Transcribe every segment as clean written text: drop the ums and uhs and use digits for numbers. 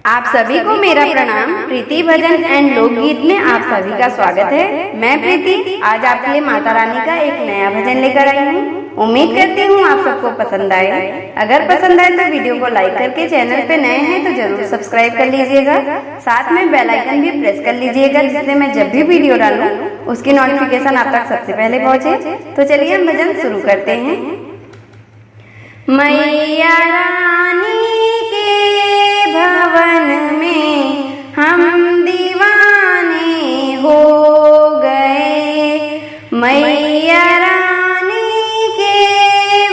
आप सभी को मेरा प्रणाम। प्रीति भजन एंड लोकगीत में आप सभी का स्वागत है। मैं प्रीति आज आपके लिए माता रानी का एक नया भजन लेकर आई हूँ। उम्मीद करती हूँ आप सबको पसंद आए। अगर पसंद आए तो वीडियो को लाइक करके, चैनल पे नए हैं तो जरूर सब्सक्राइब कर लीजिएगा। साथ में बेल आइकन भी प्रेस कर लीजिएगा, जिससे मैं जब भी वीडियो डालूं उसकी नोटिफिकेशन आप तक सबसे पहले पहुँचे। तो चलिए हम भजन शुरू करते हैं। मैया रानी के भवन में हम दीवाने हो गए। मैया रानी के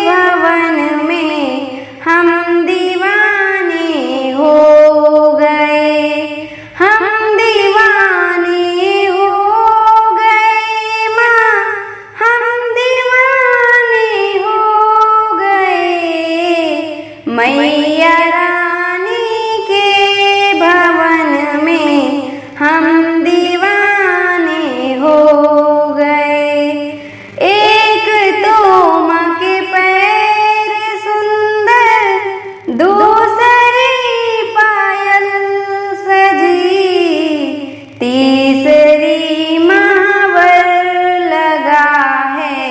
भवन में हम दीवाने हो गए। हम दीवाने हो गए माँ, हम दीवाने हो गए। मैया रानी के भवन में हम दीवाने हो गए। एक तो माँ के पैर सुंदर, दूसरी पायल सजी, तीसरी महावर लगा है।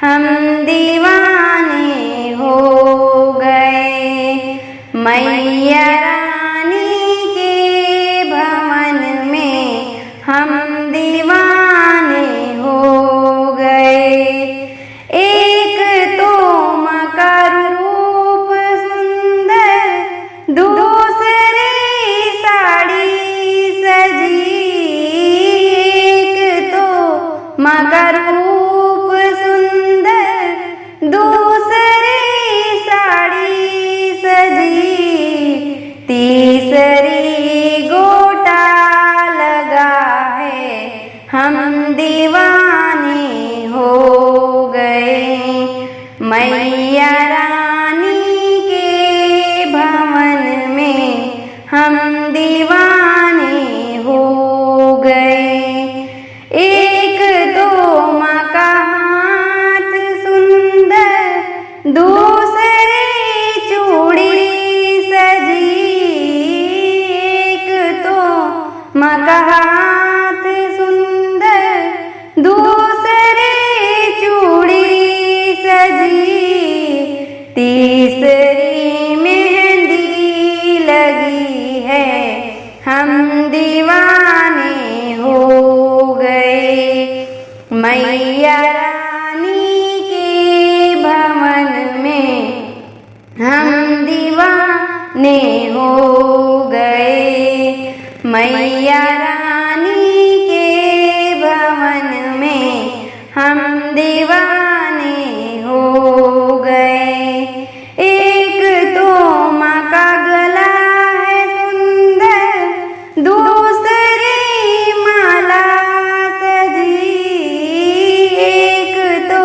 हम दीवाने हो गए। मैया रानी के भवन में हम दीवाने हो गए। एक तो माँ का रूप सुंदर, दूसरी साड़ी सजी। एक तो माँ का रूप सुंदर, दूसरी साड़ी सजी, तीसरी गोटा लगा है। हम दीवाने हो गए। मैया रानी के भवन में हम दीवाने हो गए। एक तो माँ का हाथ सुंदर, दूसरी चूड़ी सजी। एक तो माँ का हाथ सुंदर, दूसरी चूड़ी सजी, तीसरी मेहंदी लगी है। हम दीवाने हो गए। मैया रानी के भवन में हम दीवाने हो गए। मैया रानी के भवन में हम दीवाने हो गए। एक तो माँ का गला है सुंदर, दूसरी माला सजी। एक तो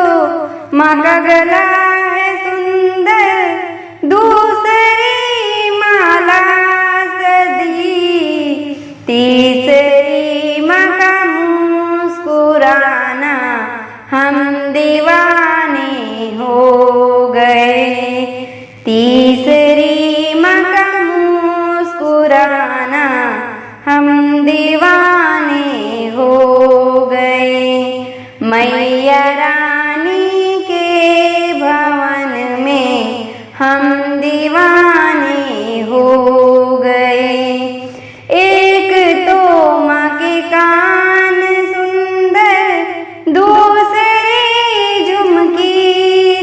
माँ का गला है सुंदर, दूसरी माला सजी, तीसरी माँ का मुस्कुराना। हम दीवाने हो गए। तीसरी माँ का मुस्कुराना, हम दीवाने हो गए। मैया रानी के भवन में हम दीवाने हो गए। एक तो माँ के कान सुंदर, दूसरी झुमकी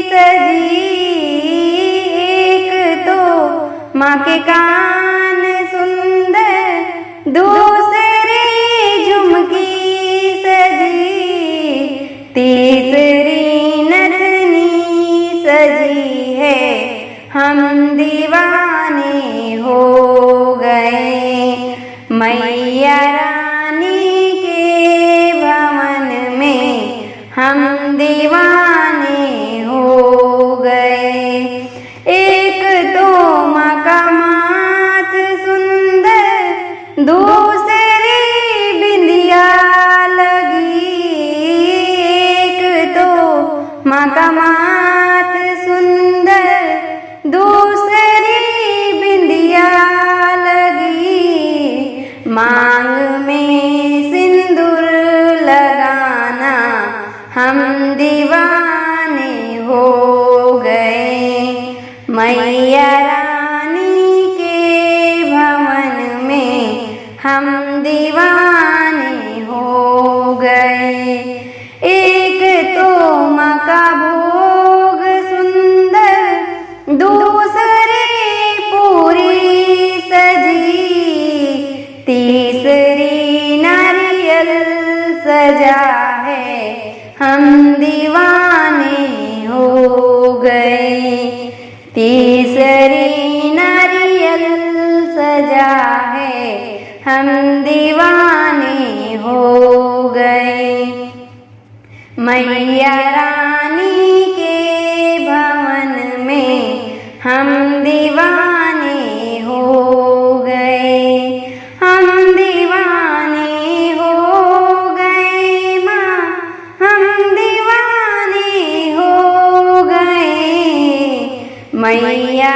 सजी। एक तो माँ के कान सुंदर, दूसरी झुमकी सजी, तीसरी नथनी सजी है। हम दीवाने हो गए। मैया रानी के भवन में हम दीवाने हो गए। एक तो माँ का माथ सुंदर, दूसरी बिंदिया लगी। एक तो माँ का माथ सुंदर, दूसरी बिंदिया लगी। मांग में सिंदूर लगाना हम दीवाने हो गए। मैया रानी के भवन में हम दीवाने हो गए। एक तो माँ का भोग सुंदर, दूसरी पूरी सजी, तीसरी नारियल सजा है, हम दीवाने हो गए। तीसरी नारियल सजा है, हम दीवाने हो गए। मैया रानी के भवन में हम दीवाने हो गए। हम दीवाने हो गए माँ, हम दीवाने हो गए। मैया